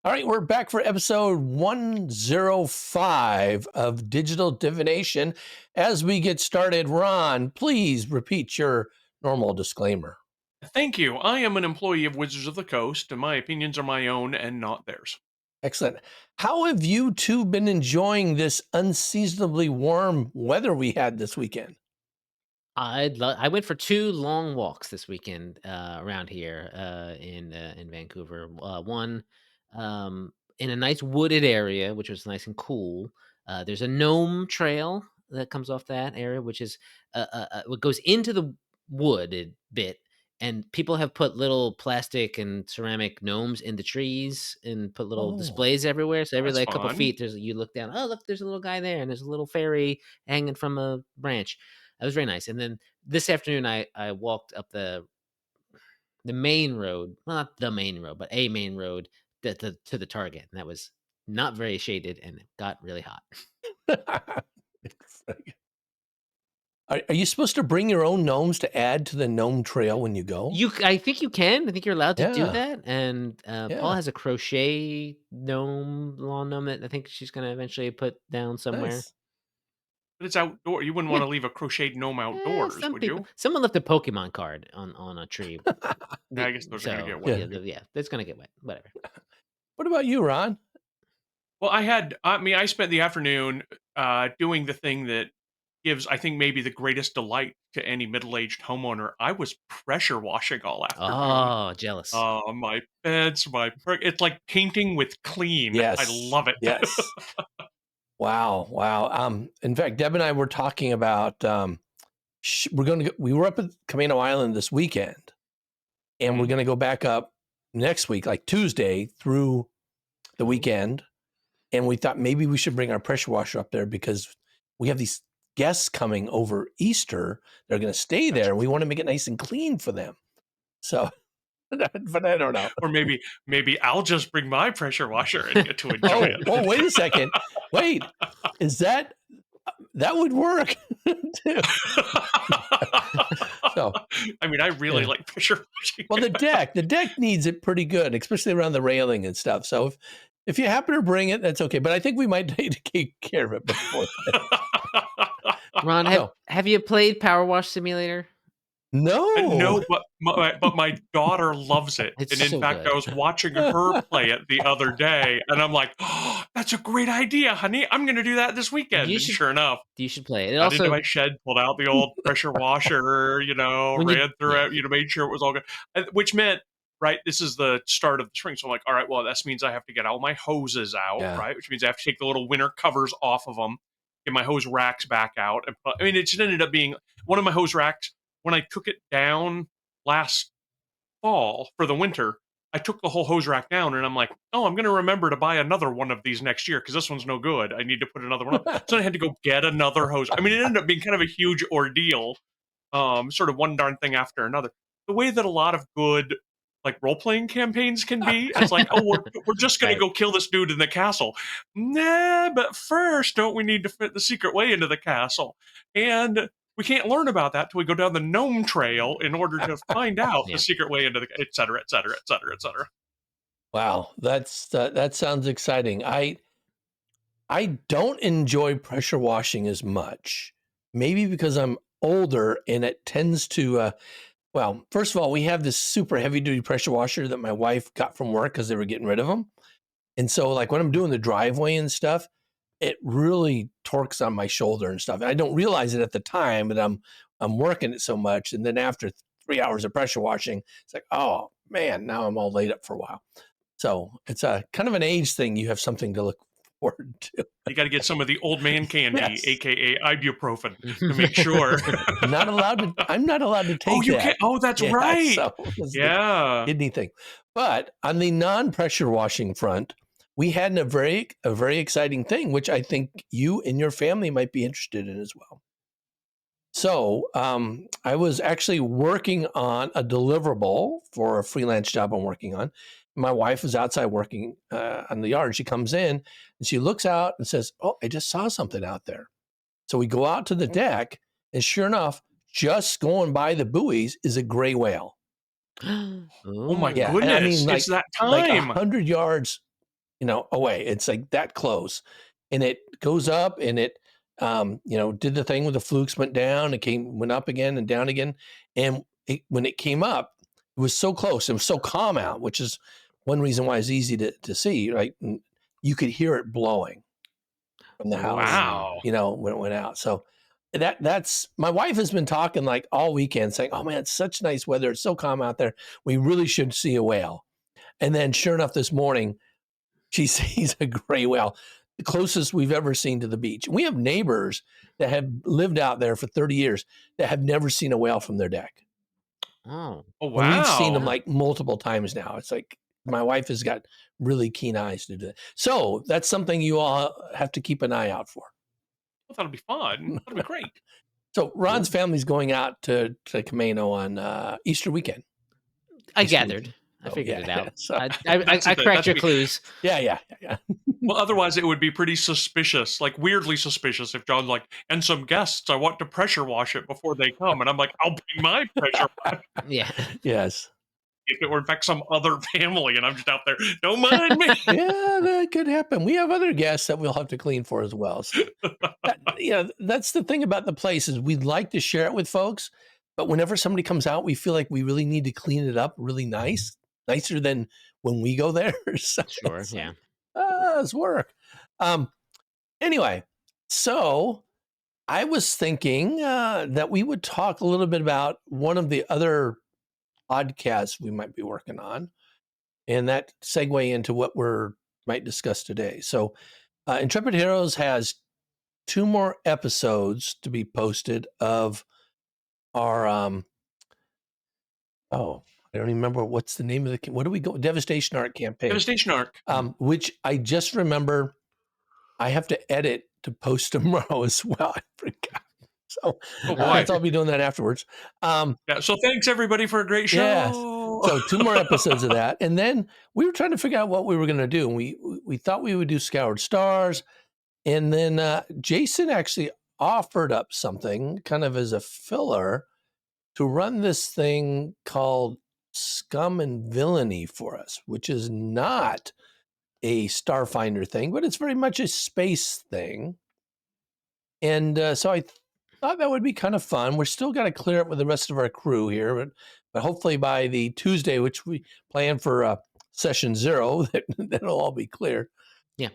All right, we're back for episode 105 of Digital Divination. As we get started, Ron, please repeat your normal disclaimer. Thank you. I am an employee of Wizards of the Coast, and my opinions are my own and not theirs. Excellent. How have you two been enjoying this unseasonably warm weather we had this weekend? I went for 2 long walks this weekend, around here, in Vancouver. One, in a nice wooded area, which was nice and cool. There's a gnome trail that comes off that area, which is, what goes into the wooded bit, and people have put little plastic and ceramic gnomes in the trees and put little Oh, displays everywhere. So every, That's like, couple fun. feet, you look down, "Oh, look, there's a little guy there, and there's a little fairy hanging from a branch." That was very nice. And then this afternoon, I walked up the main road, well, not the main road, but a main road to the Target, and that was not very shaded, and it got really hot. Are you supposed to bring your own gnomes to add to the gnome trail when you go? I think you can. I think you're allowed to do Yeah, that. And Paul yeah, has a crochet gnome, lawn gnome that I think she's going to eventually put down somewhere. nice. But it's outdoor. You wouldn't want Yeah. to leave a crocheted gnome outdoors, Some would people. you? Someone left a Pokemon card on a tree. I guess those are going to So get Yeah. wet. yeah, that's going to get wet. Whatever. What about you, Ron? Well, I spent the afternoon doing the thing that gives, I think, maybe the greatest delight to any middle-aged homeowner. I was pressure washing all afternoon. Oh, jealous. My beds, it's like painting with clean. I Yes, love it. yes. Wow, wow. In fact, Deb and I were talking about we were up at Camino Island this weekend, and we're Mhm. going to go back up next week, like Tuesday through the weekend. And we thought maybe we should bring our pressure washer up there because we have these guests coming over Easter. They're going to stay there, and we want to make it nice and clean for them. So, but I don't know. Or maybe I'll just bring my pressure washer and get to enjoy Oh, it. oh, wait a second. Wait, is that would work too? So, I mean, I really yeah. like pressure washing. Well, the deck needs it pretty good, especially around the railing and stuff. So if you happen to bring it, that's okay. But I think we might need to take care of it before. Ron, No, have you played Power Wash Simulator? no. No, but my daughter loves it, It's and in so fact, good. I was watching her play it the other day, and I'm like, "Oh, that's a great idea, honey. I'm going to do that this weekend." You And should sure enough, you should play it. It got into also my shed, pulled out the old pressure washer, when you ran through yeah. it, made sure it was all good, which meant. Right, this is the start of the spring, so I'm like, all right, well, this means I have to get all my hoses out, Yeah. right? Which means I have to take the little winter covers off of them, get my hose racks back out, and I mean, it just ended up being one of my hose racks when I took it down last fall for the winter. I took the whole hose rack down, and I'm like, oh, I'm going to remember to buy another one of these next year because this one's no good. I need to put another one up. So I had to go get another hose. I mean, it ended up being kind of a huge ordeal, sort of one darn thing after another. The way that a lot of good like role playing campaigns can be, it's like, oh, we're just going to Right. go kill this dude in the castle. Nah, but first, don't we need to fit the secret way into the castle? And we can't learn about that till we go down the gnome trail in order to find out the Yeah. secret way into the, et cetera, et cetera, et cetera, et cetera. Wow, that sounds exciting. I don't enjoy pressure washing as much. Maybe because I'm older and it tends to well, first of all, we have this super heavy duty pressure washer that my wife got from work because they were getting rid of them. And so like when I'm doing the driveway and stuff, it really torques on my shoulder and stuff. And I don't realize it at the time, but I'm working it so much. And then after 3 hours of pressure washing, it's like, oh man, now I'm all laid up for a while. So it's a kind of an age thing. You have something to look forward to. You got to get some of the old man candy, Yes. aka ibuprofen, to make sure. I'm not allowed to take Oh, you that. can't. Oh, that's Yeah, right. so it's the Yeah. kidney thing. But on the non-pressure washing front, we had a very exciting thing, which I think you and your family might be interested in as well. So I was actually working on a deliverable for a freelance job I'm working on. My wife was outside working on the yard. She comes in and she looks out and says, "Oh, I just saw something out there." So we go out to the deck, and sure enough, just going by the buoys is a gray whale. Oh my Ooh. Yeah, and I goodness! mean It's that like time. 100 yards away. It's like that close, and it goes up, and it, did the thing with the flukes, went down, went up again and down again, and when it came up, it was so close. It was so calm out, which is one reason why it's easy to see. Right, and you could hear it blowing from the house. Wow. When it went out. So that's my wife has been talking like all weekend, saying, "Oh man, it's such nice weather. It's so calm out there. We really should see a whale." And then, sure enough, this morning she sees a gray whale, the closest we've ever seen to the beach. We have neighbors that have lived out there for 30 years that have never seen a whale from their deck. Oh, Oh, And we've seen them wow. like multiple times now. It's like my wife has got really keen eyes to do that. So that's something you all have to keep an eye out for. Well, that'll be fun. That'll be great. So Ron's family's going out to Camino on Easter weekend. I Easter gathered. weekend. I Oh, figured yeah. it out. So- I cracked your clues. Yeah. Well, otherwise it would be pretty suspicious, like weirdly suspicious, if John's like, and some guests, I want to pressure wash it before they come, and I'm like, I'll bring my pressure wash Yeah. Yes. if it were in fact some other family, and I'm just out there. Don't mind me. Yeah, that could happen. We have other guests that we'll have to clean for as well. So, that's the thing about the place is we'd like to share it with folks, but whenever somebody comes out, we feel like we really need to clean it up really nicer than when we go there. So Sure. it's Yeah. like, it's work. Anyway, so I was thinking that we would talk a little bit about one of the other podcasts we might be working on, and that segue into what we're might discuss today. So, Intrepid Heroes has 2 more episodes to be posted of our I don't even remember what's the name of what do we go Devastation Arc campaign. Devastation Arc. Which I just remember I have to edit to post tomorrow as well. I forgot. So Oh, I boy. will be doing that afterwards. Yeah. So thanks everybody for a great show. Yes. So 2 more episodes of that, and then we were trying to figure out what we were going to do. And we thought we would do Scoured Stars, and then Jason actually offered up something kind of as a filler to run this thing called Scum and Villainy for us, which is not a Starfinder thing, but it's very much a space thing. And so I thought that would be kind of fun. We're still got to clear it with the rest of our crew here, but hopefully by the Tuesday, which we plan for session 0, that'll all be clear. Yeah.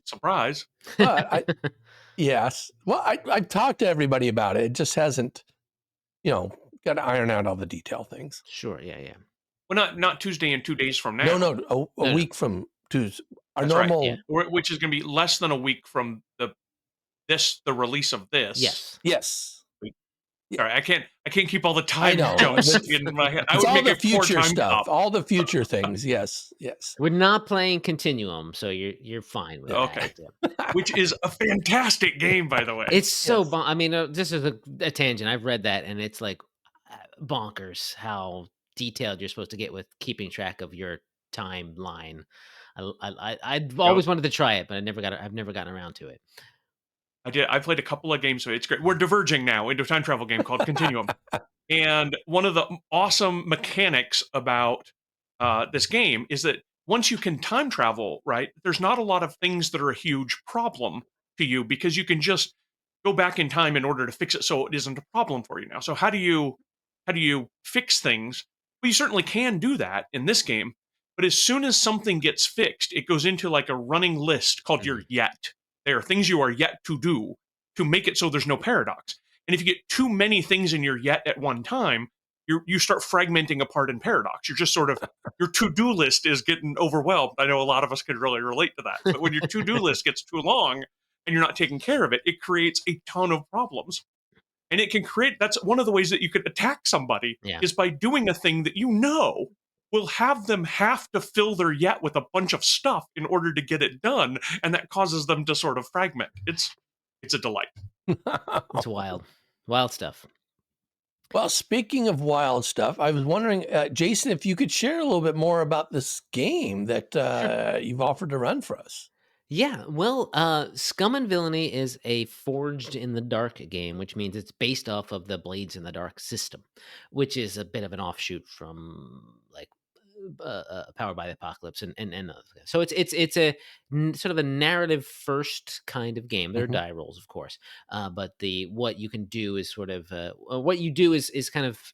Surprise. But yes. Well, I've talked to everybody about it. It just hasn't, got to iron out all the detail things. Sure. Yeah. Yeah. Well, not Tuesday and 2 days from now. No, a week from Tuesday. Our That's right, normal. yeah. Which is going to be less than a week from the release of this. Yes. Yes. Sorry, I can't keep all the I time know. jumps It's- in my head. I It's would all make the a poor future time stuff, cop. all the future things. Yes. We're not playing Continuum, so you're fine with Okay. that. Yeah. Which is a fantastic game, by the way. It's so Yes. I mean, this is a tangent. I've read that, and it's like bonkers how detailed you're supposed to get with keeping track of your timeline. I've always wanted to try it, but I've never gotten around to it. I played a couple of games, so it's great. We're diverging now into a time travel game called Continuum. And one of the awesome mechanics about this game is that once you can time travel, right, there's not a lot of things that are a huge problem to you because you can just go back in time in order to fix it so it isn't a problem for you now. So how do you fix things? Well, you certainly can do that in this game, but as soon as something gets fixed, it goes into like a running list called your yet. There are things you are yet to do to make it so there's no paradox. And if you get too many things in your yet at one time, you start fragmenting apart in paradox. You're just sort of, your to-do list is getting overwhelmed. I know a lot of us could really relate to that. But when your to-do list gets too long and you're not taking care of it, it creates a ton of problems. And it can that's one of the ways that you could attack somebody is by doing a thing that will have them have to fill their yet with a bunch of stuff in order to get it done. And that causes them to sort of fragment. It's a delight. It's wild. Wild stuff. Well, speaking of wild stuff, I was wondering, Jason, if you could share a little bit more about this game that you've offered to run for us. Yeah, well, Scum and Villainy is a Forged in the Dark game, which means it's based off of the Blades in the Dark system, which is a bit of an offshoot from like Powered by the Apocalypse, and other stuff. So it's a sort of a narrative first kind of game. There are Mhm. die rolls, of course, but the what you can do is sort of what you do is kind of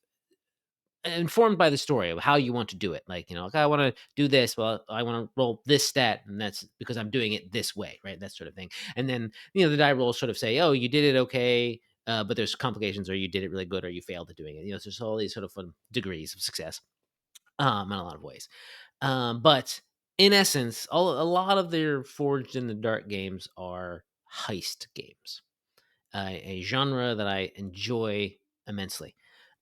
informed by the story of how you want to do it. Like, okay, I want to do this. Well, I want to roll this stat, and that's because I'm doing it this way, right? That sort of thing. And then, the die rolls sort of say, oh, you did it okay, but there's complications, or you did it really good, or you failed at doing it. So there's all these sort of fun degrees of success, in a lot of ways. But in essence, a lot of their Forged in the Dark games are heist games, a genre that I enjoy immensely.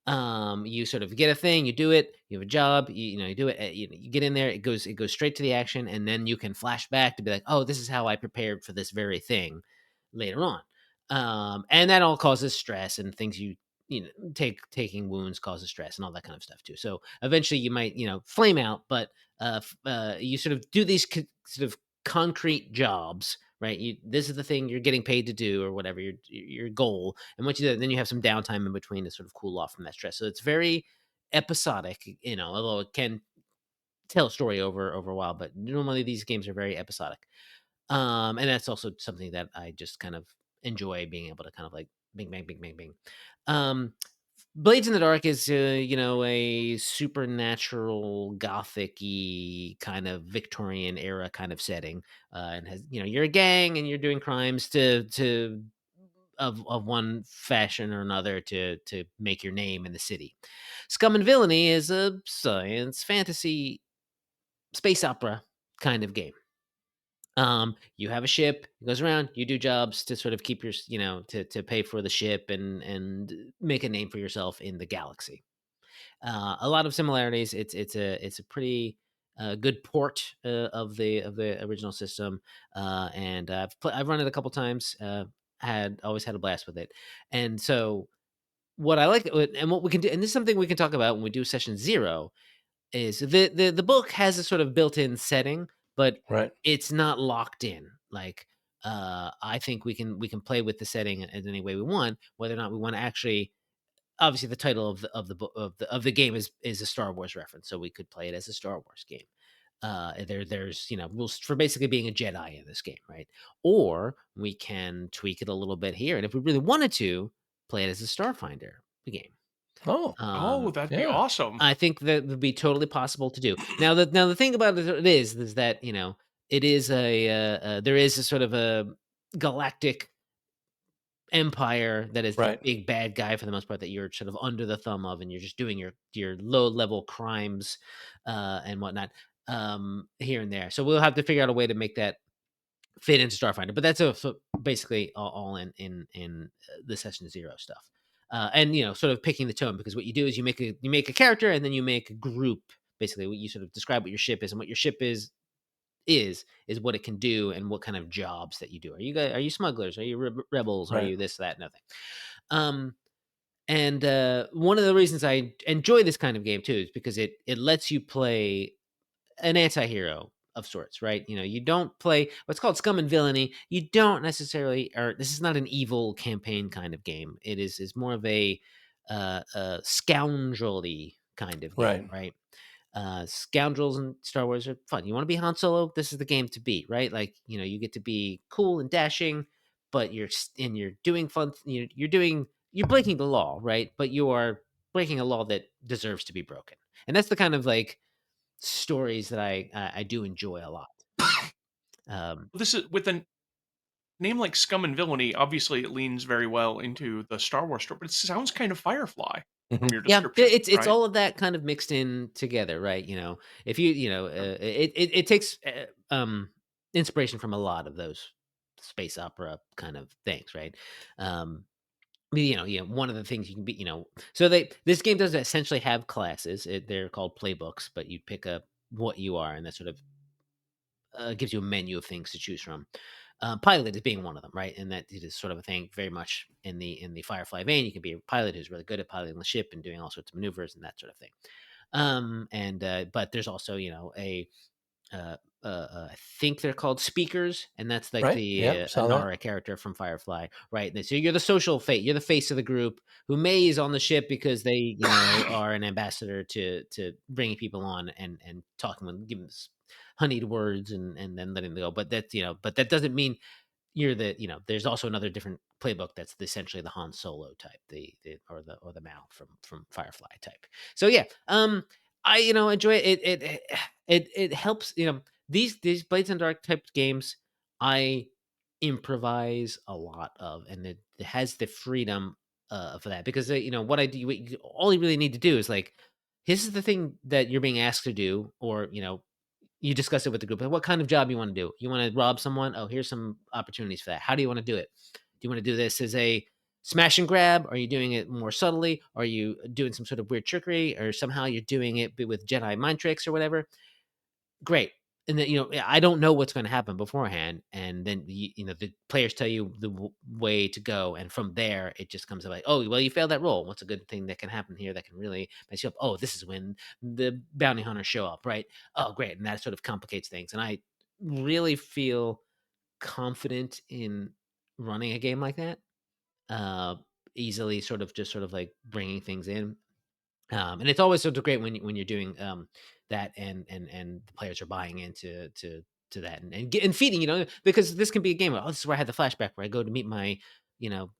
You sort of get a thing, you do it, you have a job, you do it, you get in there, it goes straight to the action, and then you can flash back to be like, oh, this is how I prepared for this very thing later on. And that all causes stress and things taking wounds causes stress and all that kind of stuff too. So eventually you might, flame out, but you sort of do these sort of concrete jobs, right? This is the thing you're getting paid to do, or whatever your goal. And once you do that, then you have some downtime in between to sort of cool off from that stress. So it's very episodic, although it can tell a story over a while. But normally these games are very episodic, and that's also something that I just kind of enjoy, being able to kind of like bing bang bing bang bing. Um, Blades in the Dark is, a supernatural, gothic-y kind of Victorian era kind of setting, and has, you're a gang and you're doing crimes to of one fashion or another to make your name in the city. Scum and Villainy is a science fantasy space opera kind of game. You have a ship, it goes around, you do jobs to sort of keep to pay for the ship and make a name for yourself in the galaxy. A lot of similarities. It's a pretty good port of the original system, and I've run it a couple times. Had always had a blast with it, and so what I like, and what we can do, and this is something we can talk about when we do session 0, is the book has a sort of built-in setting, but Right. it's not locked in. Like, I think we can play with the setting in any way we want, whether or not we want to actually. Obviously, the title of the game is a Star Wars reference, so we could play it as a Star Wars game. There's rules for basically being a Jedi in this game, right? Or we can tweak it a little bit here, and if we really wanted to, play it as a Starfinder game. Oh, Oh, that'd be yeah. awesome. I think that would be totally possible to do. Now the thing about it is that it is there is a sort of a galactic empire that is the Right. big bad guy for the most part, that you're sort of under the thumb of, and you're just doing your low level crimes and whatnot, here and there. So we'll have to figure out a way to make that fit into Starfinder. But that's basically all in the session 0 stuff. And sort of picking the tone, because what you do is you make a character, and then you make a group. Basically, what you sort of describe what your ship is, and what your ship is what it can do, and what kind of jobs that you do. Are you smugglers? Are you rebels? Are Right. you this, that, nothing? Um, and one of the reasons I enjoy this kind of game too is because it lets you play an anti-hero of sorts, right? You don't play what's called Scum and Villainy. You don't necessarily, or this is not an evil campaign kind of game. It is more of a scoundrelly kind of game, Right. right? Scoundrels in Star Wars are fun. You want to be Han Solo? This is the game to beat, right? Like, you get to be cool and dashing, but you're doing fun. You're breaking the law, right? But you are breaking a law that deserves to be broken, and that's the kind of like stories that I do enjoy a lot. Um, This is with a name like Scum and Villainy. Obviously, it leans very well into the Star Wars story, but it sounds kind of Firefly from Mhm. your yeah, description, it's right? all of that kind of mixed in together, right? If it takes inspiration from a lot of those space opera kind of things, right? Um, one of the things you can be, so this game does essentially have classes. They're called playbooks, but you pick up what you are, and that sort of gives you a menu of things to choose from. Pilot is being one of them, right? And that it is sort of a thing very much in the Firefly vein. You can be a pilot who's really good at piloting the ship and doing all sorts of maneuvers and that sort of thing. And but there's also a I think they're called speakers, and that's like Right. the Yep. Saw that. Anara character from Firefly, right? And so you're the social fate, you're the face of the group who may is on the ship because they, are an ambassador to bringing people on and talking with, giving them honeyed words and then letting them go. But that's but that doesn't mean you're the there's also another different playbook that's essentially the Han Solo type, the or the Mal from Firefly type. So yeah, I enjoy it. It helps. These Blades and Dark type games I improvise a lot of, and it has the freedom for that because what I do. All you really need to do is like, this is the thing that you're being asked to do, or you discuss it with the group. Like, what kind of job you want to do? You want to rob someone? Oh, here's some opportunities for that. How do you want to do it? Do you want to do this as a smash and grab? Are you doing it more subtly? Are you doing some sort of weird trickery, or somehow you're doing it with Jedi mind tricks or whatever? Great. And then I don't know what's going to happen beforehand, and then the players tell you the way to go, and from there it just comes like, oh well, you failed that roll. What's a good thing that can happen here that can really mess you up? Oh, this is when the bounty hunters show up, right? Oh, great, and that sort of complicates things. And I really feel confident in running a game like that, uh, easily, sort of like bringing things in. And it's always so great when you're doing that, and the players are buying into to that, and feeding, because this can be a game where, oh, this is where I had the flashback where I go to meet my you know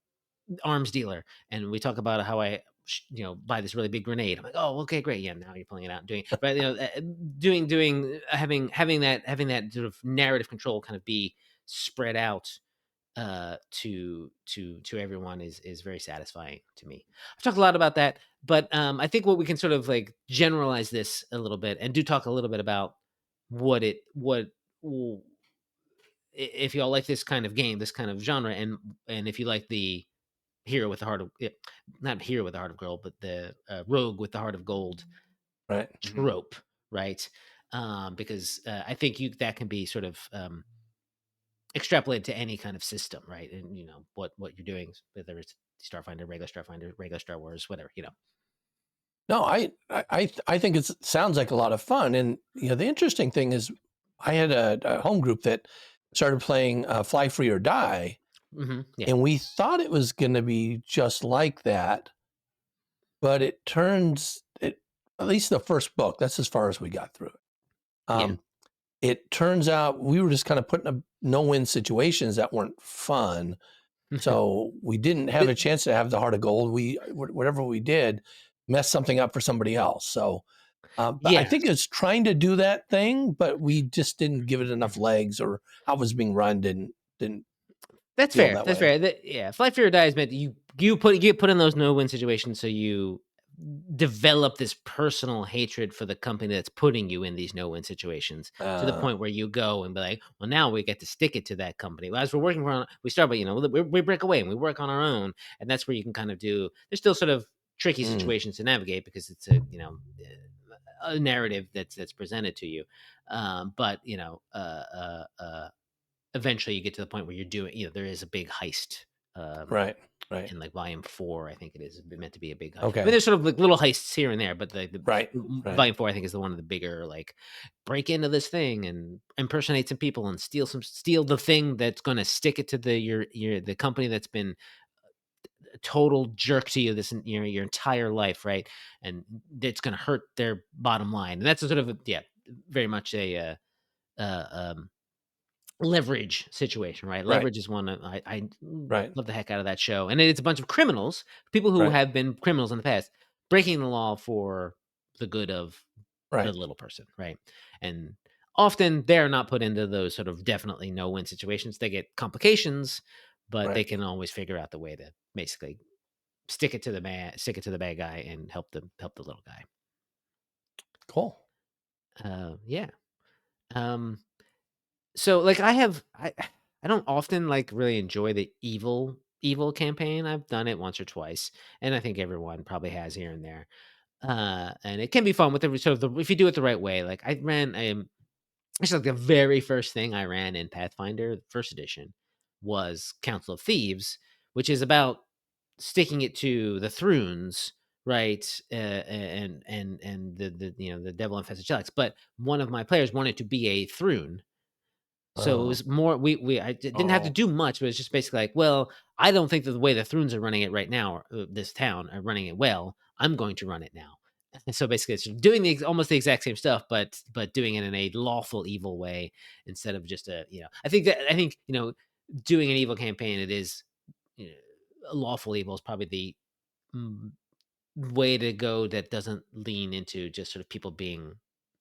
arms dealer, and we talk about how I buy this really big grenade. I'm like, oh, okay, great, yeah, now you're pulling it out and doing it. But having that sort of narrative control kind of be spread out to everyone is very satisfying to me. I've talked a lot about that, but I think what we can sort of like generalize this a little bit, and do talk a little bit about what w- if y'all like this kind of game, this kind of genre, and if you like the hero with the heart of not hero with the heart of gold, but the rogue with the heart of gold Right. trope, right? Because I think that can be sort of extrapolate to any kind of system, right? And what you're doing, whether it's Starfinder, regular Star Wars, whatever. No, I think it sounds like a lot of fun. And the interesting thing is, I had a home group that started playing Fly Free or Die, Yeah, and we thought it was going to be just like that, but it turns it, at least the first book, that's as far as we got through it. yeah. It turns out we were just kind of put in no-win situations that weren't fun. So we didn't have a chance to have the heart of gold. Whatever we did, messed something up for somebody else. So, but I Yeah, think it's trying to do that thing, but we just didn't give it enough legs, or how it was being run didn't that's feel fair. that That's way. fair. Yeah, Fly Fear or Die is meant you get put in those no win situations, so you develop this personal hatred for the company that's putting you in these no win situations, to the point where you go and be like, well, now we get to stick it to that company. Well, as we're working on, we start, but we break away and we work on our own, and that's where you can kind of do. There's still sort of tricky mm, situations to navigate because it's a narrative that's presented to you, but eventually you get to the point where you're doing, there is a big heist. right, right, In like volume 4, I think it is meant to be a big heist. I mean, okay, there's sort of like little heists here and there, but the right, right, volume 4, I think, is the one of the bigger, like, break into this thing and impersonate some people and steal the thing that's going to stick it to the company that's been a total jerk to you this your entire life, right? And it's going to hurt their bottom line. And that's a sort of very much a leverage situation, right? right, Leverage is one I right, love the heck out of that show, and it's a bunch of criminals, people who right, have been criminals in the past, breaking the law for the good of the right, little person, right? And often they're not put into those sort of definitely no-win situations. They get complications, but they right. can always figure out the way to basically stick it to the bad guy, and help the little guy. Cool. Yeah. Um, So, like, I don't often, like, really enjoy the evil campaign. I've done it once or twice, and I think everyone probably has here and there. And it can be fun with the sort of if you do it the right way. Like, I ran it's like the very first thing I ran in Pathfinder, first edition, was Council of Thieves, which is about sticking it to the Thrones right? And the devil infested Shelix. But one of my players wanted to be a Thrune, so it Oh, was more I didn't have to Oh, do much, but it's just basically like, well, I don't think that the way the Thrunes are running it right now, or, this town are running it well. I'm going to run it now. And so basically, it's doing almost the exact same stuff, but doing it in a lawful evil way instead of just a I think doing an evil campaign, it is you know, a lawful evil is probably the mm, way to go that doesn't lean into just sort of people being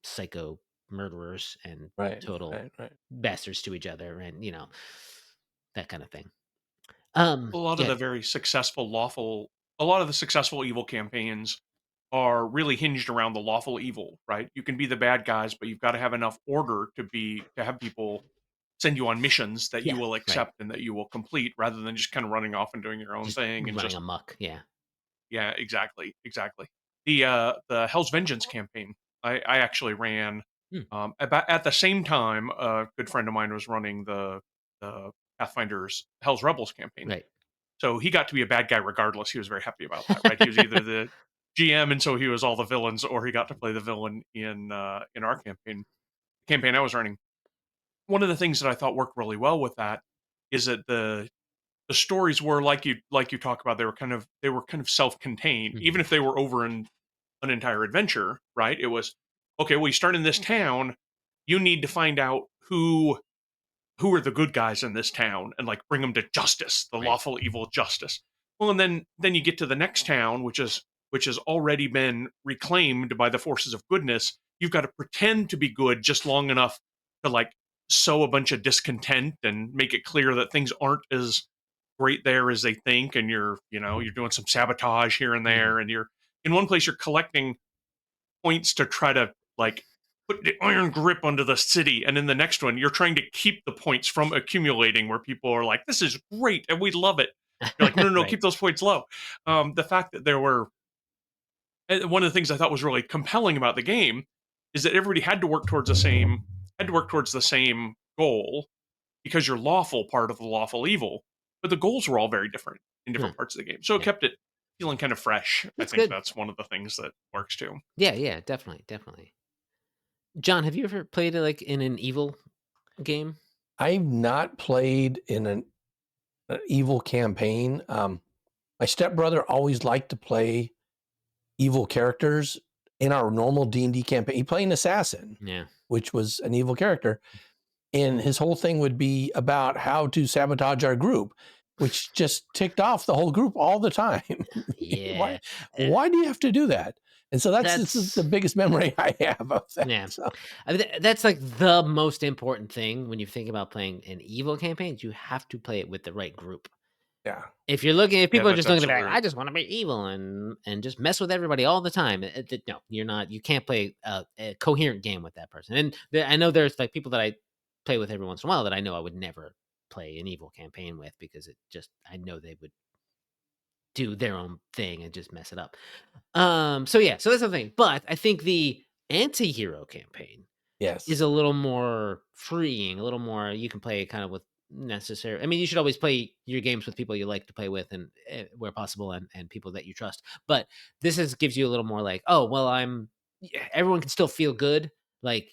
psycho murderers and right, total right. bastards to each other and that kind of thing. a lot of Yeah. the a lot of the successful evil campaigns are really hinged around the lawful evil, right? You can be the bad guys, but you've got to have enough order to have people send you on missions that you Yeah, will right. accept and that you will complete, rather than just kind of running off and doing your own Just thing and running just amok. Yeah. yeah, exactly, exactly. The Hell's Vengeance campaign I actually ran Mm, about at the same time. A good friend of mine was running the Pathfinder's Hell's Rebels campaign, right. so he got to be a bad guy regardless. He was very happy about that, right? He was either the GM, and so he was all the villains, or he got to play the villain in our campaign I was running. One of the things that I thought worked really well with that is that the stories were like you talk about. They were kind of self-contained, Mhm, even if they were over an entire adventure, right? It was okay. Well, you start in this town. You need to find out who are the good guys in this town and like bring them to justice, the right. lawful evil justice. Well, and then you get to the next town, which has already been reclaimed by the forces of goodness. You've got to pretend to be good just long enough to like sow a bunch of discontent and make it clear that things aren't as great there as they think, and you're doing some sabotage here and Mhm, there, and you're in one place you're collecting points to try to like put the iron grip onto the city, and in the next one you're trying to keep the points from accumulating where people are like, this is great and we love it. You're like, no, no, no, right. keep those points low. The fact that there were one of the things I thought was really compelling about the game is that everybody had to work towards the same goal, because you're lawful part of the lawful evil, but the goals were all very different in Huh, different parts of the game, so it yeah. kept it feeling kind of fresh. I That's think good. that's one of the things that works too. Yeah, yeah, definitely, definitely. John, have you ever played, like, in an evil game? I've not played in an evil campaign. My stepbrother always liked to play evil characters in our normal D&D campaign. He played an assassin, Yeah. which was an evil character, and his whole thing would be about how to sabotage our group, which just ticked off the whole group all the time. why Yeah. Uh, why do you have to do that? And so this is the that's biggest memory I have of that. yeah. So I mean, that's, like, the most important thing when you think about playing an evil campaign, you have to play it with the right group. yeah, If Yeah, people are that's just looking to be like, absolutely "I right. just wanna be evil and just mess with everybody all the time," no, you're not you can't play a coherent game with that person, and I know there's, like, people that I play with every once in a while that I know I would never play an evil campaign with because I know they would do their own thing and just mess it up. So yeah, so that's the thing, but I think the anti-hero campaign is yes, a little more freeing, a little more you can play kind of with necessary I mean, you should always play your games with people you like to play with and where possible and people that you trust. But this is gives you a little more like, oh, well, yeah, everyone can still feel good, like,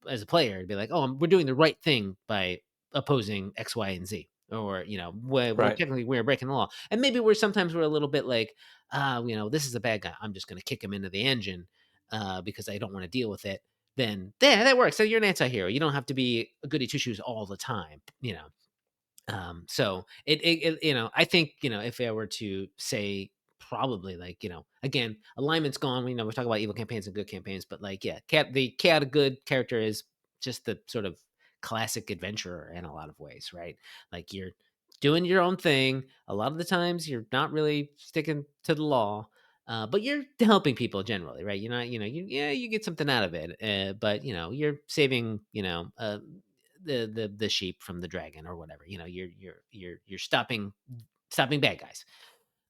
as a player, to be like, oh, we're doing the right thing by opposing X, Y, and Z. Or, we're right, technically we're breaking the law. And maybe we're a little bit like, this is a bad guy. I'm just gonna kick him into the engine because I don't want to deal with it. Then yeah, that works. So you're an anti-hero. You don't have to be a goody two shoes all the time. So I think, if I were to say probably like, again, alignment's gone. We're talking about evil campaigns and good campaigns, but like, yeah, the chaotic good character is just the sort of classic adventurer in a lot of ways, right? Like you're doing your own thing. A lot of the times you're not really sticking to the law. But you're helping people generally, right? You're not, you get something out of it. But you're saving, the sheep from the dragon or whatever. You're stopping bad guys.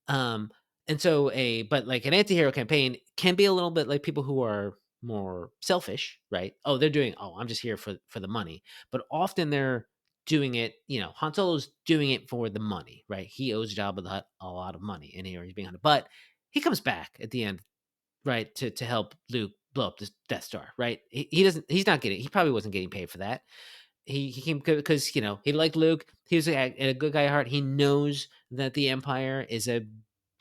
Um, and so but like an anti-hero campaign can be a little bit like people who are more selfish, right? Oh, I'm just here for the money. But often they're doing it, Han Solo's doing it for the money, right? He owes Jabba the Hutt a lot of money and he's being hunted. But he comes back at the end, right, to help Luke blow up the Death Star, right? He doesn't. He's not getting. He probably wasn't getting paid for that. He came because he liked Luke. He was a good guy at heart. He knows that the Empire is a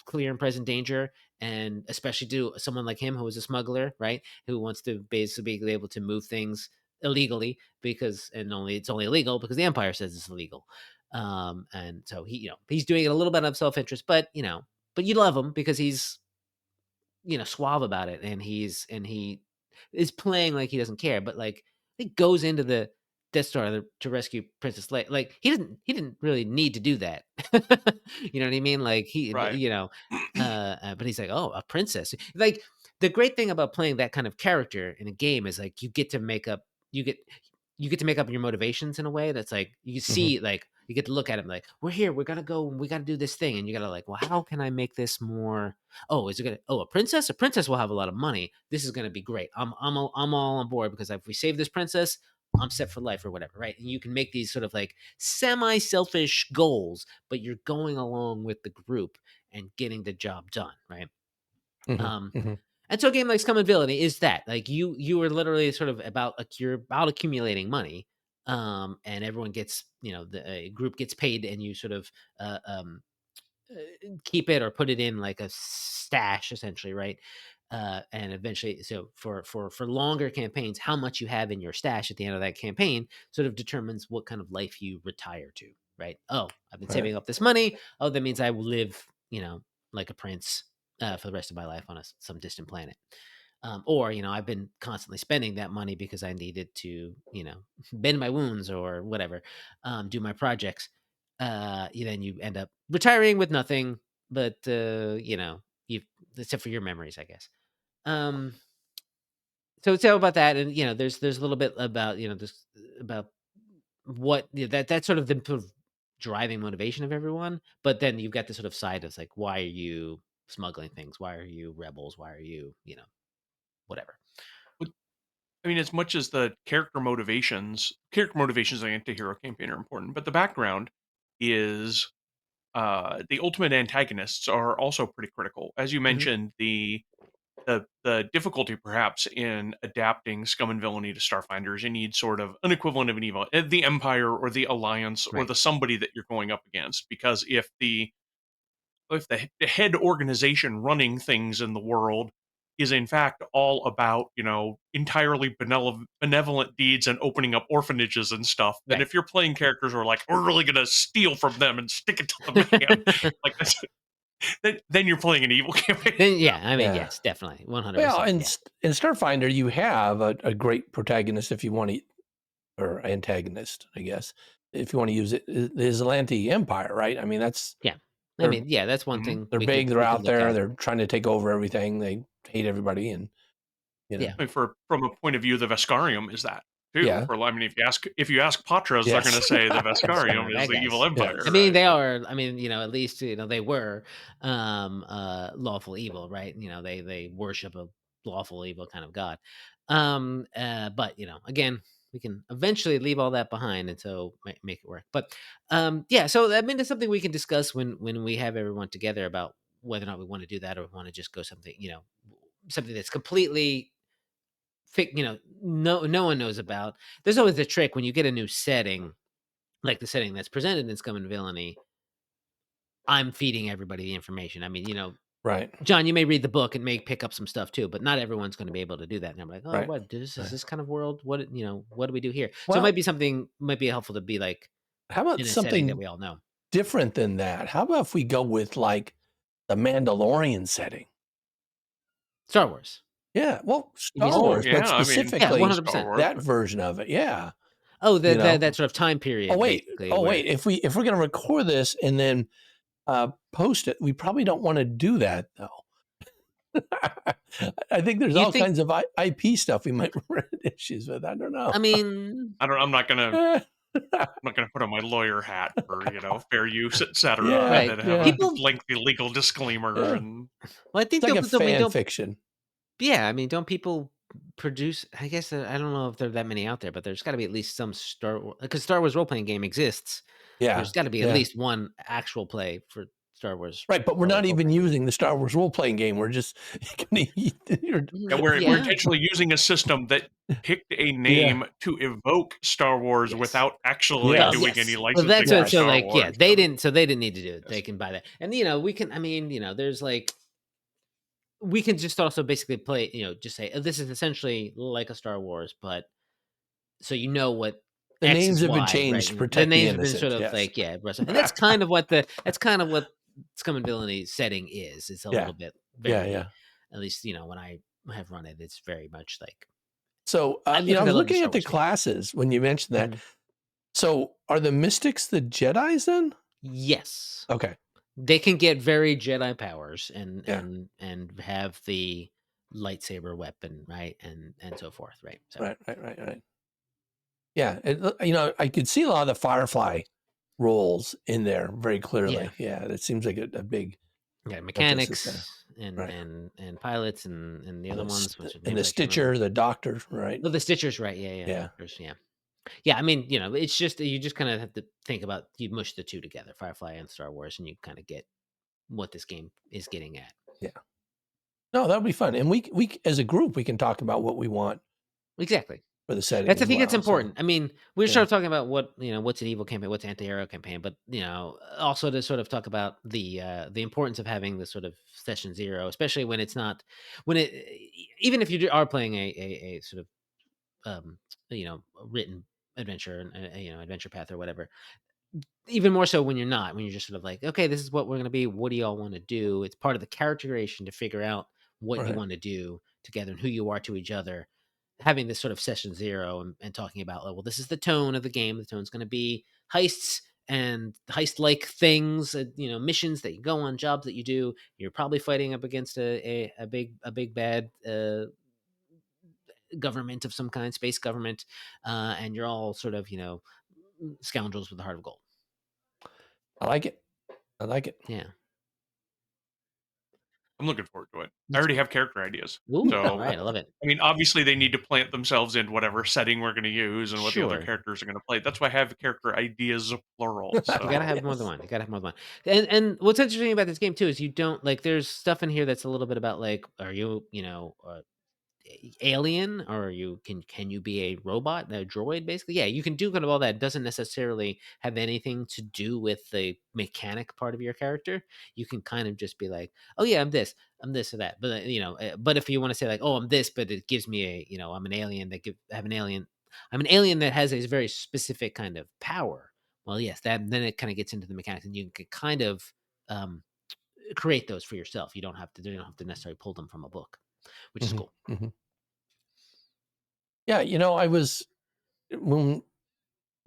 clear and present danger, and especially to someone like him who is a smuggler, right? Who wants to basically be able to move things illegally because it's only illegal because the Empire says it's illegal. And so he's doing it a little bit of self interest, but but you love him because he's suave about it, and he is playing like he doesn't care, but like he goes into the Death Star to rescue Princess Leia. Like he didn't really need to do that. You know what I mean? Like Right. but he's like, oh, a princess. Like the great thing about playing that kind of character in a game is like you get you get to make up your motivations in a way that's like you Hmm. see like you get to look at him like we're here, we're gonna go, and we got to do this thing, and you gotta like, well, how can I make this more. Oh, is it gonna? Oh, a princess? A princess will have a lot of money. This is gonna be great. I'm all on board because if we save this princess, I'm set for life or whatever, right? And you can make these sort of like semi-selfish goals, but you're going along with the group and getting the job done, right? Hmm. Um, Hmm. and so a game like Scum and Villainy is that like you are literally sort of about you're about accumulating money, and everyone gets the group gets paid, and you sort of uh, um keep it or put it in like a stash essentially, right? And eventually, so for longer campaigns, how much you have in your stash at the end of that campaign sort of determines what kind of life you retire to, right? Oh, I've been Right. saving up this money. Oh, that means I will live, like a prince for the rest of my life on some distant planet. Or I've been constantly spending that money because I needed to bend my wounds or whatever, do my projects. Then you end up retiring with nothing, but you except for your memories, I guess. um so tell about that, and there's a little bit about this about what that's sort of the sort of driving motivation of everyone, but then you've got this sort of side of like, why are you smuggling things, why are you rebels, why are you whatever. But, I mean, as much as the character motivations in an anti-hero campaign are important, but the background is the ultimate antagonists are also pretty critical. As you Hmm. mentioned, the difficulty perhaps in adapting Scum and Villainy to Starfinders, you need sort of an equivalent of an evil, the Empire or the Alliance or Right. the somebody that you're going up against. Because if the head organization running things in the world is in fact all about entirely benevolent deeds and opening up orphanages and stuff, then Right. if you're playing characters who are like, we're really gonna steal from them and stick it to the man, like that's, then you're playing an evil campaign. Then yeah, I mean, Yeah. yes, definitely, Well, 100%. Yeah. In Starfinder, you have a great protagonist if you want to, or antagonist, I guess, if you want to use it, the Islanti Empire, right? I mean, Yeah. I they're mean, yeah, that's one Mhm. thing they're we big, could they're we could out look there, at. they're trying to take over everything, they hate everybody, and you Yeah. know, I mean, from a point of view, the Vescarium is that too. yeah, For I mean, if you ask Patras, they're going to yes, say the Those Vescarium is bad the evil guys. I empire, yes, mean, right? they are. I mean, at least they were lawful evil, right? They worship a lawful evil kind of god. But again, we can eventually leave all that behind, and so make it work. But yeah. So I mean, it's something we can discuss when we have everyone together about whether or not we want to do that or want to just go something that's completely no one knows about. There's always the trick when you get a new setting, like the setting that's presented in Scum and Villainy. I'm feeding everybody the information. I mean, right, John, you may read the book and may pick up some stuff too, but not everyone's going to be able to do that. And I'm like, oh, right, what this is right. this kind of world? What do we do here? So it Well, might be helpful to be like how about in a setting that something we all know. different than that? How about if we go with like the Mandalorian setting? Star Wars. Yeah, well, You mean Star Oh Wars, but yeah, I mean, yeah, I love specifically 100%. Star Wars, that but version of it. Yeah, Oh, you that know. sort of time Oh period, wait, basically, oh where wait. If we're gonna record this and then post it, we probably don't want to do that though. I think there's you all think. kinds of IP stuff we might run issues with. I don't know. I mean, I don't. I'm not gonna. Eh, I'm not gonna put on my lawyer hat for fair use, etc., and yeah, right? then have a yeah, People. lengthy legal disclaimer. yeah. And Well, I It's think like a don't. I mean, fan don't. fiction. Yeah, I mean, don't people produce? I guess I don't know if there are that many out there, but there's got to be at least some Star Wars, because Star Wars role playing game exists. Yeah, There's got to be at yeah. least one actual play for Star Wars. Right, but we're not even role-playing game. using the Star Wars role-playing game. We're just gonna Yeah, we're intentionally using a system that picked a name to evoke Star Wars Yes. without actually Yes. doing any Well, licensing that's for what. So Star like, Wars. they didn't. So they didn't need to do it. Yes. They can buy that, and we can. I mean, there's like, we can just also basically play. Just say, oh, this is essentially like a Star Wars, but so what The X names is have been Y, changed right? to The protect the names have been innocent. sort of Yes. like, and that's kind of what Scum and Villainy setting is. It's a little bit very, at least when I have run it, it's very much like. So I was looking at the classes when you mentioned that. Mhm. So are the Mystics the Jedis then? Yes. Okay. They can get very Jedi powers and have the lightsaber weapon, right, and so forth, right? So. Right. Yeah, I could see a lot of the Firefly roles in there very clearly. Yeah, it seems like a big mechanics and pilots and the other ones, which and the Stitcher, the Doctor, right? Oh, the Stitchers, right? Yeah. Doctors, yeah. I mean, it's just you just kind of have to think about, you mush the two together, Firefly and Star Wars, and you kind of get what this game is getting at. Yeah. No, that'll be fun, and we as a group we can talk about what we want exactly for the setting. I think it's important. So. I mean, we started talking about what what's an evil campaign, what's anti-hero campaign, but also to sort of talk about the importance of having this sort of session zero, especially when it's not even if you are playing a sort of written adventure, adventure path or whatever. Even more so when you're just sort of like, okay, this is what we're going to be. What do y'all want to do? It's part of the character creation to figure out what you want to do together and who you are to each other. Having this sort of session zero and talking about, well, this is the tone of the game. The tone's going to be heists and heist-like things, missions that you go on, jobs that you do. You're probably fighting up against a big bad government of some kind, space government, and you're all sort of scoundrels with a heart of gold. I like it. Yeah. I'm looking forward to it. I already have character ideas. Ooh, so all right, I love it. I mean, obviously they need to plant themselves in whatever setting we're going to use and what the other characters are going to play. That's why I have character ideas plural. So. You gotta have more than one. And what's interesting about this game too is you don't there's stuff in here that's a little bit about like, are you alien, or can you be a robot, a droid, basically? Yeah, you can do kind of all that. It doesn't necessarily have anything to do with the mechanic part of your character. You can kind of just be like, oh yeah, I'm this or that. But but if you want to say like, oh, I'm this, but it gives me I'm an alien I'm an alien that has a very specific kind of power. Well, yes, then it kind of gets into the mechanics, and you can kind of create those for yourself. You don't have to necessarily pull them from a book, which is cool. Mm-hmm. Yeah, I was, when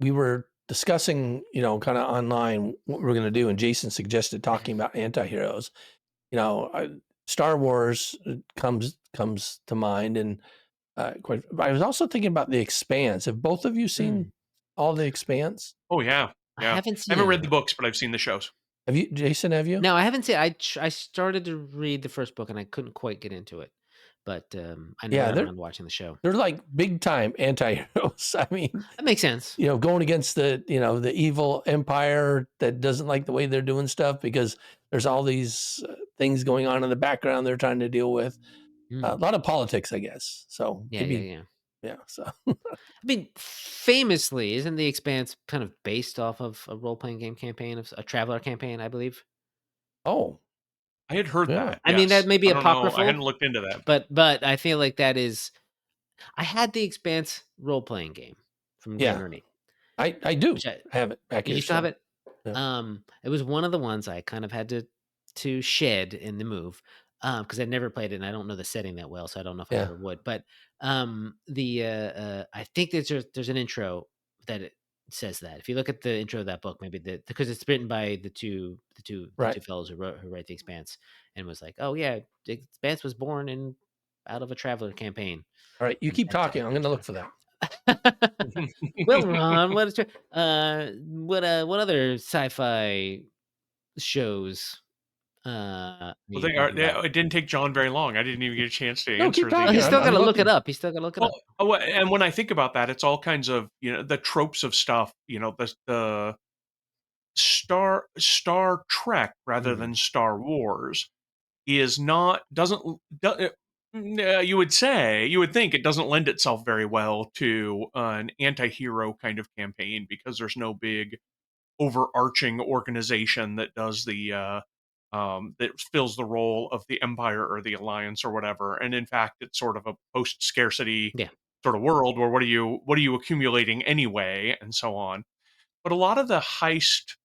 we were discussing, kind of online what we're going to do, and Jason suggested talking about anti-heroes. Star Wars comes to mind, and I was also thinking about The Expanse. Have both of you seen all The Expanse? Oh yeah. I haven't seen. I haven't read the books, but I've seen the shows. Have you, Jason? Have you? No, I haven't seen. I started to read the first book and I couldn't quite get into it, but I know that around watching the show. They're like big time anti-heroes. I mean, that makes sense. Going against the the evil empire that doesn't like the way they're doing stuff, because there's all these things going on in the background they're trying to deal with. A lot of politics, I guess. So yeah. So I mean, famously, isn't The Expanse kind of based off of a role-playing game campaign, of a Traveler campaign, I believe? Oh, I had heard that. I mean, that may be apocryphal. I hadn't looked into that. But I feel like that is. I had The Expanse role-playing game from Game Ernie. I do. I have it back here. You still have it? Yeah. It was one of the ones I kind of had to shed in the move, because I'd never played it and I don't know the setting that well, so I don't know if I ever would. But I think there's an intro that it says that. If you look at the intro of that book, maybe because it's written by the two fellows who write The Expanse, and was like, oh yeah, The Expanse was born out of a Traveler campaign. All right, you keep talking. I'm going to look for that. Well, Ron, what other sci-fi shows? It didn't take John very long. I didn't even get a chance to answer. He's still got to look it up. And when I think about that, it's all kinds of the tropes of stuff. The Star Trek rather Mm. than Star Wars is not doesn't you would say you would think it doesn't lend itself very well to an anti-hero kind of campaign because there's no big overarching organization that does the that fills the role of the empire or the alliance or whatever. And in fact, it's sort of a post scarcity Yeah. sort of world where what are you accumulating anyway, and so on. But a lot of the heist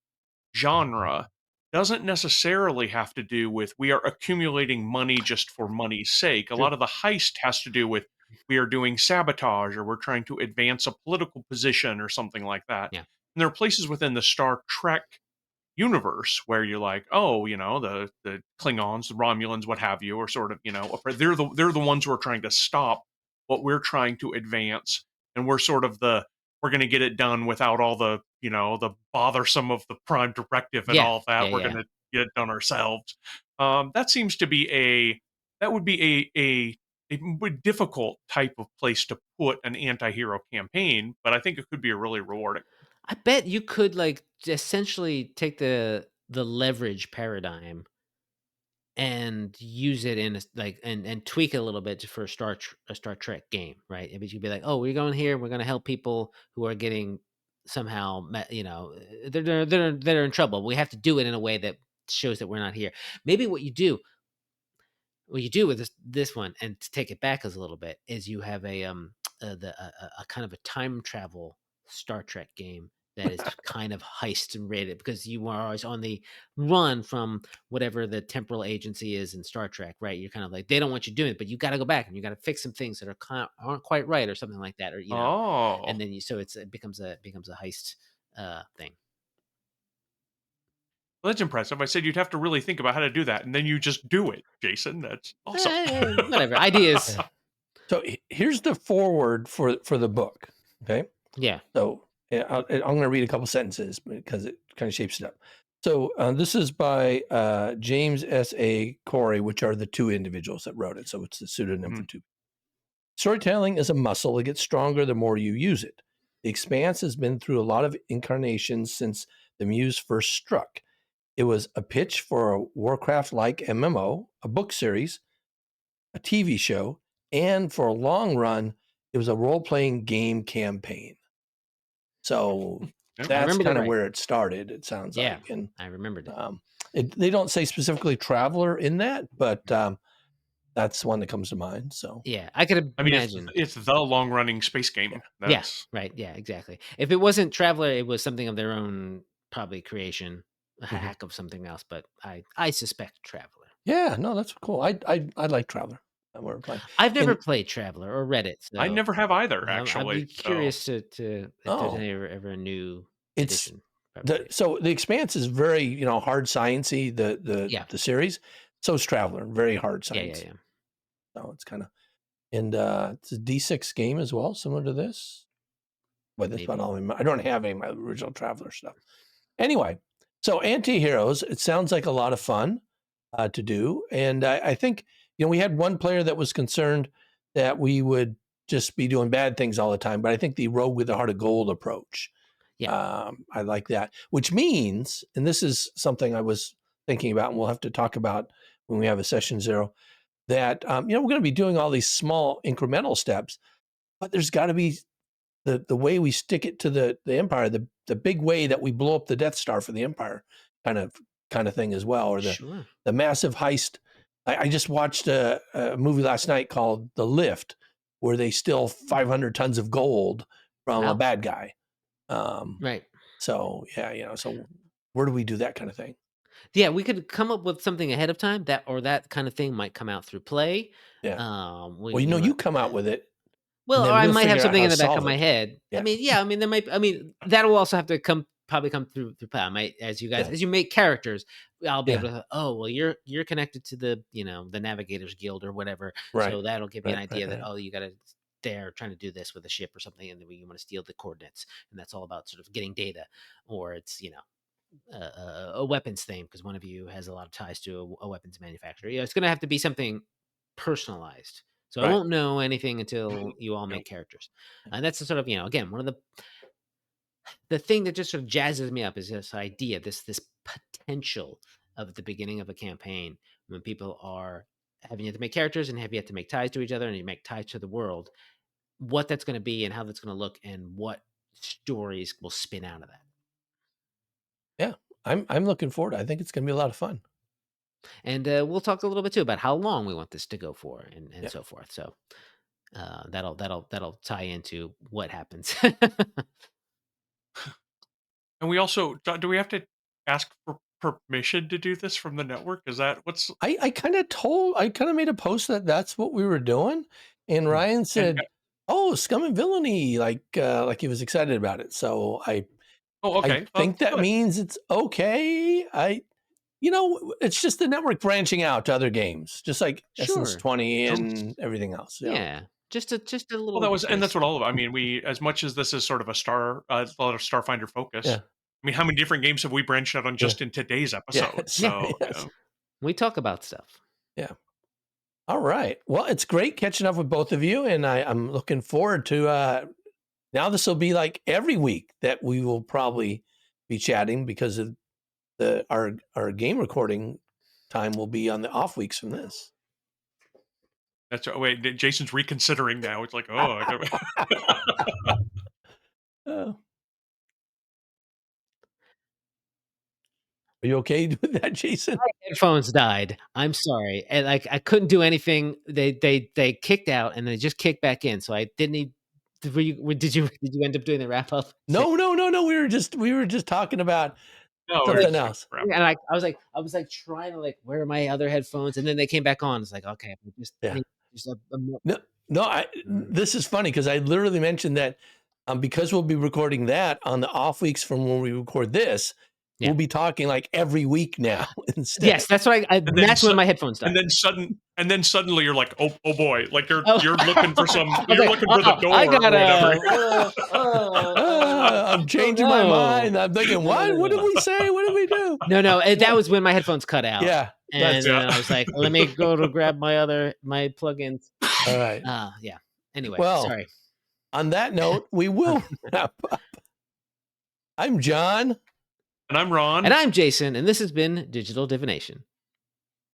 genre doesn't necessarily have to do with we are accumulating money just for money's sake. A True. lot of the heist has to do with we are doing sabotage or we're trying to advance a political position or something like that. Yeah. And there are places within the Star Trek universe where you're like, oh, the Klingons, the Romulans, what have you, are sort of, they're the ones who are trying to stop what we're trying to advance, and we're sort of we're going to get it done without all the bothersome of the Prime Directive and Yeah. all that. Yeah. We're Yeah. going to get it done ourselves. That seems to be that would be a difficult type of place to put an anti-hero campaign, but I think it could be a really rewarding. I bet you could like essentially take the leverage paradigm and use it in like and tweak it a little bit for a Star Trek game, right? But you'd be like, oh, we're going here, we're going to help people who are getting somehow, they're in trouble. We have to do it in a way that shows that we're not here. Maybe what you do with this one, and to take it back a little bit, is you have a kind of a time travel Star Trek game that is kind of heist and rated because you are always on the run from whatever the temporal agency is in Star Trek, right? You're kind of like they don't want you doing it, but you got to go back and you got to fix some things that aren't quite right or something like that, or and Oh, then it becomes a heist thing. well, that's impressive. I said you'd have to really think about how to do that, and then you just do it, Jason. That's awesome. Whatever ideas. Yeah. So here's the forward for the book. Okay. Yeah. So I'm going to read a couple sentences because it kind of shapes it up. So this is by James S.A. Corey, which are the two individuals that wrote it. So it's the pseudonym for Mhm. two. Storytelling is a muscle. It gets stronger the more you use it. The Expanse has been through a lot of incarnations since the muse first struck. It was a pitch for a Warcraft-like MMO, a book series, a TV show, and for a long run, it was a role-playing game campaign. So Yeah. I that's remember that kind of right. where it started, it sounds Yeah, like. And I remembered it. they don't say specifically Traveler in that, but that's one that comes to mind. So Yeah, I could I mean, imagine. it's the long running space yeah. game. Yeah, That's right. Yeah, exactly. If it wasn't Traveler, it was something of their own, probably creation, a Mhm. hack of something else. But I suspect Traveler. Yeah, no, that's cool. I like Traveler. I want to play. I've never And played Traveler or read it, I so never have either, I'd actually. be So curious to if there's oh, any ever a new it's edition. Probably. the Expanse is very hard sciencey. Yeah, The series. So is Traveler, very hard yeah, yeah, sciencey. yeah. So it's kind of and it's a D6 game as well, similar to this. But that's about Maybe. all. I don't have any of my original Traveler stuff. Anyway, so anti-heroes, it sounds like a lot of fun to do. And I think, we had one player that was concerned that we would just be doing bad things all the time. But I think the rogue with the heart of gold approach, Yeah, I like that, which means, and this is something I was thinking about, and we'll have to talk about when we have a session zero, that, we're going to be doing all these small incremental steps, but there's got to be the way we stick it to the empire, the big way that we blow up the Death Star for the empire, kind of thing as well, or sure. the massive heist. I just watched a movie last night called The Lift, where they steal 500 tons of gold from a Wow. bad guy. Um, Right. so yeah, so where do we do that kind of thing? Yeah, we could come up with something ahead of time that kind of thing might come out through play. Yeah. We Well, you know you come out with it, and Well, or then I we'll might have figure out something how in to the back of solve my it. head. I Yeah. mean, yeah, I mean, that will also have to probably come through play. I might, as you guys, Yeah. as you make characters, I'll be able Yeah. to, oh, well, you're connected to the Navigators Guild or whatever. Right. So that'll give you an Right. idea Right. that, Right. oh, you got to, they're trying to do this with a ship or something, and then you want to steal the coordinates. And that's all about sort of getting data, or it's, a weapons thing because one of you has a lot of ties to a weapons manufacturer. It's going to have to be something personalized. So I Right. won't know anything until you all you know, make characters, and that's the sort of again one of the the thing that just sort of jazzes me up is this idea, this potential of the beginning of a campaign when people are having yet to make characters and have yet to make ties to each other and you make ties to the world, what that's going to be and how that's going to look and what stories will spin out of that. Yeah, I'm looking forward. I think it's going to be a lot of fun. And we'll talk a little bit too about how long we want this to go for and Yeah. so forth. So that'll tie into what happens. And we also do we have to ask for permission to do this from the network? Is that what's I kind of made a post that that's what we were doing, and Ryan and said, "Oh, Scum and Villainy," like he was excited about it. So I okay. think that Good. means it's okay. It's just the network branching out to other games, just like Essence Sure. 20 and everything else. Yeah. Just a little. Well, that was, and taste. that's what all of. I mean, we as much as this is sort of a lot of Starfinder focus. Yeah. I mean, how many different games have we branched out on just in today's episode? Yes. So Yes. We talk about stuff. Yeah. All right. Well, it's great catching up with both of you, and I'm looking forward to. Now this will be like every week that we will probably be chatting because of our game recording time will be on the off weeks from this. that's wait. Jason's reconsidering now. It's like, oh, I gotta- Oh. Are you okay with that, Jason? My headphones died. I'm sorry, and I couldn't do anything. They kicked out and they just kicked back in. So I didn't need. Did you end up doing the wrap up? No. We were just talking about no, something else. And I was like trying to like, where are my other headphones? And then they came back on. It's like, okay, just a more. No. This is funny because I literally mentioned that because we'll be recording that on the off weeks from when we record this. Yeah. We'll be talking like every week now instead. Yes, that's what that's when my headphones died. And then suddenly you're like, oh boy, like you're looking for some, you're like, looking for the door I or gotta, whatever. I'm changing my mind. I'm thinking, what? What did we say? What did we do? No, that was when my headphones cut out. Yeah, and then I was like, let me go to grab my plugins. All right. Yeah. Anyway, Well, sorry. On that note, we will wrap up. I'm John. And I'm Ron. And I'm Jason, and this has been Digital Divination.